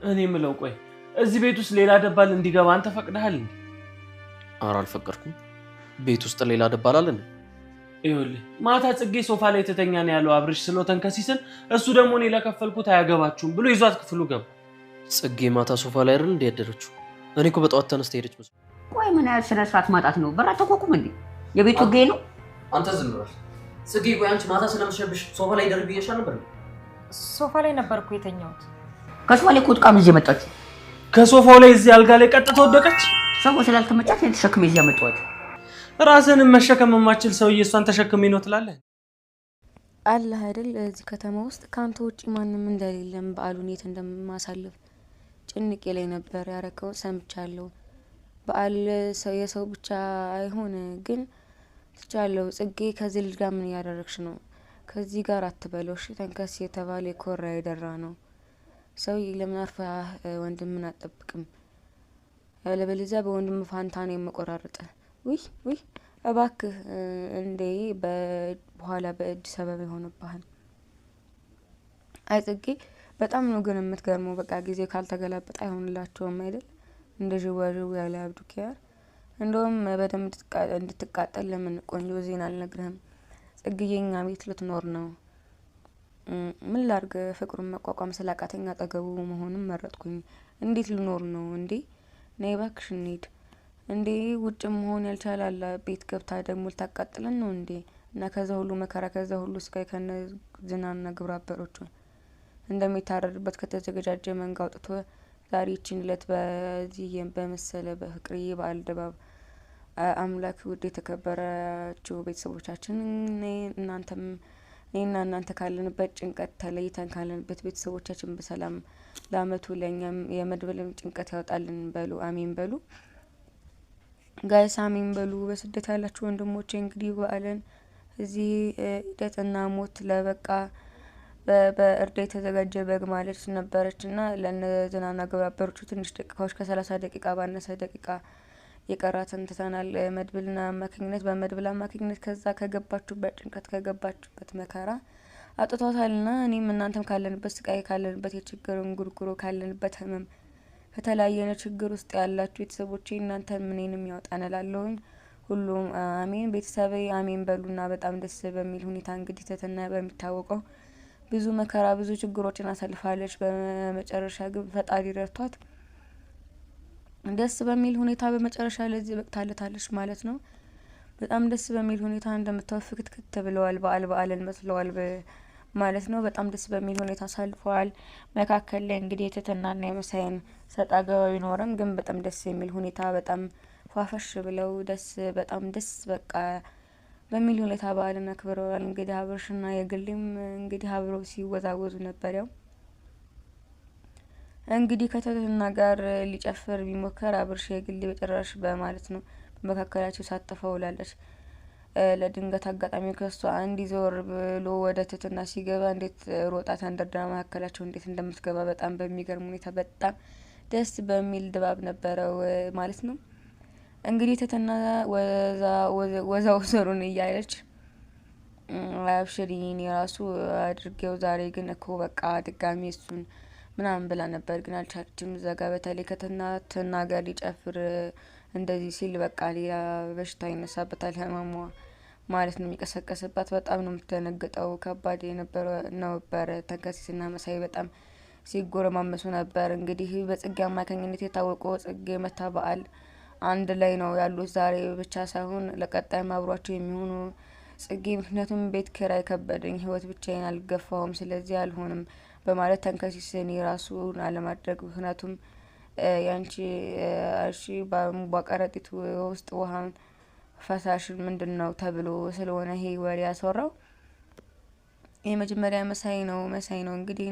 እኔ ምለው ቆይ እዚህ ቤት ውስጥ ሌላ ደባል እንዲገባ አንተ ፈቅደሃል እንዴ? ኧረ አልፈቀድኩም። ቤት ውስጥ ሌላ ደባል አለ እንዴ? ይኸውልህ ማታ ጽጌ ሶፋ ላይ ተተኛ ነው ያለው አብርሽ ስለተን ከሲስን እሱ ደግሞ እኔ ለከፈልኩት አያገባችሁም ብሎ ይዟት ክፍሉ ገባ። ጽጌ ማታ ሶፋ ላይ አይደል እንዴ ያደረችው? እኔ እኮ በጠዋት ተነስታ ሄደች መስሎኝ። ቆይ ምን ያህል ስነ ስርዓት ማጣት ነው? በራ ተቆቁም እንዴ? የቤቱ ጌ ነው። አንተ ዝም በል ጽጌ። ቆይ አንቺ ማታ ስለምትሸብሽ ሶፋ ላይ ደርብ ይየሻል ነበር? ሶፋ ላይ ነበርኩ የተኛሁት። ከሶፋ ላይ ቁጥቃም ይዤ መጣችሁ። ከሶፋው ላይ እዚህ አልጋ ላይ ቀጥታ ወደቀች። ሰው ስላልተመቻት ተሸክሜ ይዤ መጣሁት። ራስህንም መሸከም የማትችል ሰውዬ እሷን ተሸክሜ ነው ትላለህ? አላህ አይደል እዚህ ከተማ ውስጥ ካንተ ውጪ ማንም እንደሌለም በዓሉን የት እንደማሳልፍ ጭንቄ ላይ ነበር። ያረከው ሰምቻለሁ። በዓል የሰው ብቻ አይሆን ግን ትቻለሁ። ጽጌ ከዚህ ልጅ ጋር ምን ያደረግሽ ነው? ከዚህ ጋር አትበሎሽ። ተንከስ የተባለ የኮራ የደራ ነው ሰው። ለምን አርፋ ወንድምን አጠብቅም? ያለበለዚያ በወንድም ፋንታ ነው የምቆራርጥ። ውይ እባክህ እንዴ በኋላ በእጅ ሰበብ ይሆንብሃል። አይ ጽጌ በጣም ነው ግን የምትገርመው። በቃ ጊዜ ካልተገላበጠ አይሆንላቸውም አይደል? እንደ ዥዋዥው ያለ አብዱ ኪያር። እንደውም በደንብ እንድትቃጠል ለምን ቆንጆ ዜና አልነግርህም? ጽጌኛ ቤት ልትኖር ነው። ምን ላርግ? ፍቅሩን መቋቋም ስላቃተኝ አጠገቡ መሆንም መረጥኩኝ። እንዴት ልኖር ነው እንዴ? ነይ እባክሽ እንሂድ። እንዴ ውጭ መሆን ያልቻላል ቤት ገብታ ደግሞ ልታቃጥለን ነው እንዴ? እና ከዛ ሁሉ መከራ ከዛ ሁሉ ስቃይ ከነ ዝናና ግብረ አበሮቹ እንደሚታረድበት ከተዘገጃጀ መንጋ አውጥቶ ዛሬ ይችን እለት በዚህ በመሰለ በፍቅሪ በዓል ድባብ አምላክ ውድ የተከበራችሁ ቤተሰቦቻችን እናንተም እኔና እናንተ ካለንበት ጭንቀት ተለይተን ካለንበት ቤተሰቦቻችን በሰላም ለአመቱ ለኛም የመድብልም ጭንቀት ያወጣልን በሉ። አሜን በሉ ጋይስ፣ አሜን በሉ። በስደት ያላችሁ ወንድሞቼ እንግዲህ በዓልን እዚህ ሂደትና ሞት ለበቃ በእርዳ የተዘጋጀ በግ ማለት ነበረች እና ለነዝናና ግብረ አበሮቹ ትንሽ ደቂቃዎች ከ30 ደቂቃ ባነሰ ደቂቃ የቀራትን ትተናል። መድብልና አማካኝነት በመድብል አማካኝነት ከዛ ከገባችሁበት ጭንቀት ከገባችሁበት መከራ አጥቷታልና እኔም እናንተም ካለንበት ስቃይ ካለንበት የችግር እንጉርጉሮ ካለንበት ህመም ከተለያየነ ችግር ውስጥ ያላችሁ ቤተሰቦቼ እናንተ ምንንም ያወጣን እላለሁኝ። ሁሉም አሜን። ቤተሰቤ አሜን በሉና በጣም ደስ በሚል ሁኔታ እንግዲህ ተተና በሚታወቀው ብዙ መከራ ብዙ ችግሮችን አሳልፋለች። በመጨረሻ ግን ፈጣሪ ረድቷት ደስ በሚል ሁኔታ በመጨረሻ ለዚህ በቅታለታለች ማለት ነው። በጣም ደስ በሚል ሁኔታ እንደምታወፍክት ብለዋል። በዓልን መስለዋል ማለት ነው። በጣም ደስ በሚል ሁኔታ አሳልፈዋል። መካከል ላይ እንግዲህ የተተናና የመሳይን ሰጣ ገባ ቢኖርም ግን በጣም ደስ የሚል ሁኔታ በጣም ፏፈሽ ብለው በጣም ደስ በቃ በሚል ሁኔታ በዓልን አክብረዋል። እንግዲህ አብርሽና የግሌም እንግዲህ አብረው ሲወዛወዙ ነበር። ያው እንግዲህ ከተተና ጋር ሊጨፍር ቢሞከር አብርሽ የግሌ በጭራሽ በማለት ነው በመካከላቸው ሳጥፈው ውላለች። ለድንገት አጋጣሚ ከሷ አንድ ይዞር ብሎ ወደ ትትና ሲገባ እንዴት ሮጣ ተንደርድራ መካከላቸው እንዴት እንደምትገባ በጣም በሚገርም ሁኔታ በጣም ደስ በሚል ድባብ ነበረው ማለት ነው። እንግዲህ ትትና ወዛው ዘሩን እያለች አብሽሪን የራሱ አድርጌው ዛሬ ግን እኮ በቃ ድጋሚ እሱን ምናምን ብላ ነበር ግን አልቻለችም። ዘጋ በተለይ ከትና ጋር ሊጨፍር እንደዚህ ሲል በቃ ሌላ በሽታ ይነሳበታል ህመሟ ማለት ነው የሚቀሰቀስባት። በጣም ነው የምትደነግጠው። ከባድ ነበር። ተንከሲስና መሳይ በጣም ሲጎረማመሱ ነበር። እንግዲህ በጽጌ አማካኝነት የታወቀው ጽጌ መታ በዓል አንድ ላይ ነው ያሉት ዛሬ ብቻ ሳይሆን ለቀጣይም አብሯቸው የሚሆኑ ጽጌ ምክንያቱም ቤት ኪራይ ከበደኝ ህይወት ብቻዬን አልገፋውም ስለዚህ አልሆንም በማለት ተንከሲስን የራሱን አለማድረግ ምክንያቱም ያንቺ እሺ በቀረጢቱ ውስጥ ውሃን ፈሳሽ ምንድነው ተብሎ ስለሆነ ይሄ ወሬ ያሰራው የመጀመሪያ መሳይ ነው እንግዲህ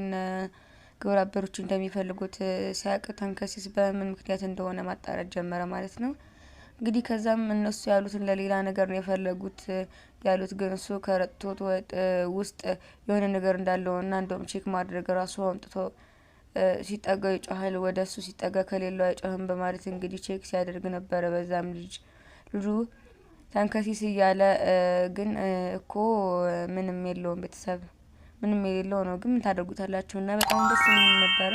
ግብረ አበሮች እንደሚፈልጉት ሲያቅ ተንከሲስ በምን ምክንያት እንደሆነ ማጣራት ጀመረ ማለት ነው። እንግዲህ ከዛም እነሱ ያሉትን ለሌላ ነገር ነው የፈለጉት ያሉት ግን እሱ ከረጥቶት ውስጥ የሆነ ነገር እንዳለውና እንደውም ቼክ ማድረግ ራሱ አምጥቶ ሲጠጋ ይጮሃል ወደ እሱ ሲጠጋ ከሌለው አይጮህም በማለት እንግዲህ ቼክ ሲያደርግ ነበር። በዛም ልጁ ተንከሲስ እያለ ግን እኮ ምንም የለውም ቤተሰብ ምንም የሌለው ነው ግን ታደርጉታላችሁና በጣም ደስ የሚል ነበር።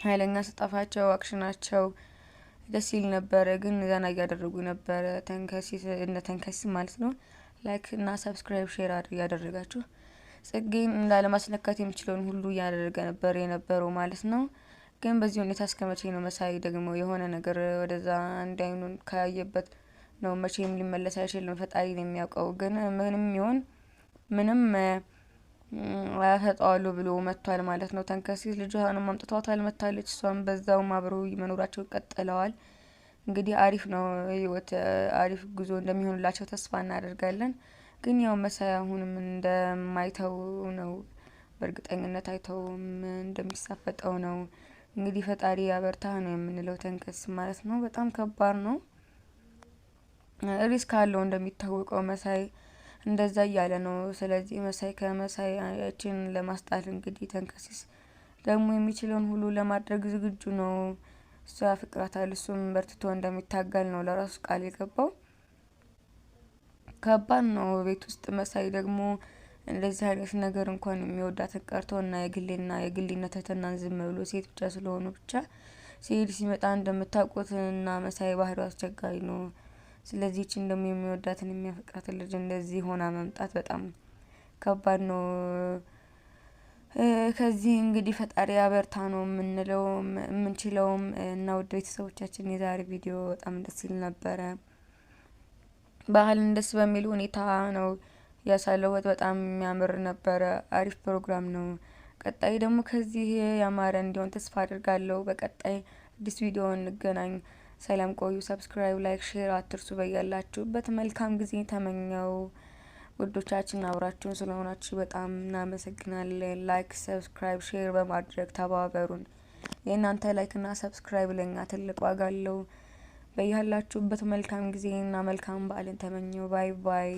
ኃይለኛ ስጠፋቸው አክሽናቸው ደስ ይል ነበረ። ግን ዘና እያደረጉ ነበረ። ተንከሲስ ማለት ነው። ላይክ እና ሰብስክራይብ ሼር ያደረጋችሁ ጽጌን ላለማስነካት የሚችለውን ሁሉ እያደረገ ነበር የነበረው ማለት ነው። ግን በዚህ ሁኔታ እስከመቼ ነው መሳይ ደግሞ የሆነ ነገር ወደዛ አንድ አይኑን ካየበት ነው መቼም ሊመለስ አይችልም። ፈጣሪ ነው የሚያውቀው። ግን ምንም ይሁን ምንም አያፈጣዋለሁ ብሎ መጥቷል ማለት ነው። ተንከሲስ ልጇንም አምጥቷታል መታለች። እሷም በዛውም አብረው መኖራቸው ቀጥለዋል። እንግዲህ አሪፍ ነው ህይወት፣ አሪፍ ጉዞ እንደሚሆንላቸው ተስፋ እናደርጋለን። ግን ያው መሳይ አሁንም እንደማይተው ነው፣ በእርግጠኝነት አይተውም፣ እንደሚሳፈጠው ነው። እንግዲህ ፈጣሪ ያበርታ ነው የምንለው። ተንከሲስ ማለት ነው በጣም ከባድ ነው፣ ሪስክ አለው እንደሚታወቀው። መሳይ እንደዛ እያለ ነው። ስለዚህ መሳይ ከመሳያችን ለማስጣል እንግዲህ ተንከሲስ ደግሞ የሚችለውን ሁሉ ለማድረግ ዝግጁ ነው። እሷ ያፈቅራታል፣ እሱም በርትቶ እንደሚታገል ነው ለራሱ ቃል የገባው። ከባድ ነው ቤት ውስጥ መሳይ ደግሞ እንደዚህ አይነት ነገር እንኳን የሚወዳትን ቀርቶና የግልነት እህትናን ዝም ብሎ ሴት ብቻ ስለሆኑ ብቻ ሲሄድ ሲመጣ እንደምታውቁት እና መሳይ ባህሪው አስቸጋሪ ነው። ስለዚህ እቺን ደግሞ የሚወዳትን የሚያፈቅራትን ልጅ እንደዚህ ሆና መምጣት በጣም ከባድ ነው። ከዚህ እንግዲህ ፈጣሪ ያበርታ ነው የምንለው የምንችለውም። እና ውድ ቤተሰቦቻችን የዛሬ ቪዲዮ በጣም ደስ ይል ነበረ። ባህልን ደስ በሚል ሁኔታ ነው ያሳለሁት። በጣም የሚያምር ነበረ። አሪፍ ፕሮግራም ነው። ቀጣይ ደግሞ ከዚህ ያማረ እንዲሆን ተስፋ አድርጋለሁ። በቀጣይ አዲስ ቪዲዮ እንገናኝ። ሰላም ቆዩ። ሰብስክራይብ፣ ላይክ፣ ሼር አትርሱ። በያላችሁበት መልካም ጊዜ ተመኘው። ውዶቻችን አብራችሁን ስለሆናችሁ በጣም እናመሰግናለን። ላይክ፣ ሰብስክራይብ፣ ሼር በማድረግ ተባበሩን። የእናንተ ላይክ እና ሰብስክራይብ ለኛ ትልቅ ዋጋ አለው። በያላችሁበት መልካም ጊዜና መልካም በዓልን ተመኘው። ባይ ባይ።